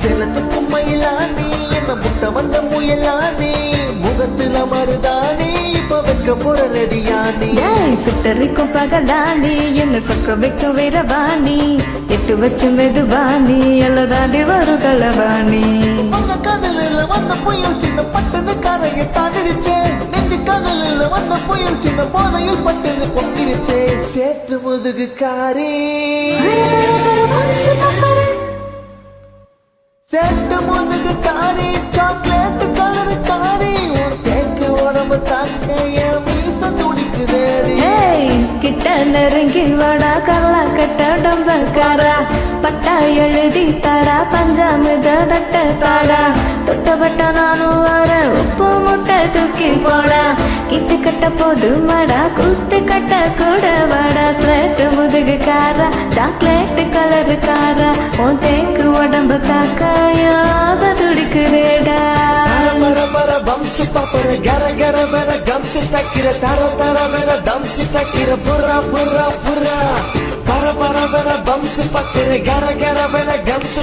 செலத்துக்கும் மயிலானே என்ன முட்டை வந்த முயலானே முகத்துல மருதானே இப்ப வைக்க போற ரெடியானே சுட்டரிக்கும் பகலானி என்ன சொக்க வைக்க வீரவாணி எட்டு வச்சு மெதுவாணி எல்லாதாண்டி வரும் களவாணி உங்க கடலில் வந்த புயல் சின்ன பட்டுன்னு கரையை தாண்டிடுச்சே நெஞ்சு கடலில் வந்த புயல் சின்ன போதையில் பட்டுன்னு பொங்கிருச்சே சேற்று முதுகு காரே சேட்டு முதுகு காரி சாக்லேட் கலரு காரி உன் தேக்கு உடம்பு தாக்க என் மீச துடிக்குதேடி கிட்ட நெருங்கி வாடா கல்லா கட்டடம் காரா பட்டா எழுதி தாடா பஞ்சாமித தட்ட தாடா தொட்டப்பட்ட நானும் வர உப்பு முட்டை தூக்கி போடா கிட்டு கட்ட போது மாடா குத்து கட்ட கூட வாடா ஸ்லேட்டு முதுகு காரா சாக்லேட் கலரு காரா உன் தேக்கு உடம்பு தாக்க ஆசை துடிக்குதேடா பம்சு பாப்பர கர கர வேற கம்சு தக்கிற தர தர வேற தம்சு தக்கிற புறா புறா புறா பர பர வேற பம்சு பக்கிற கர கர வேற கம்சு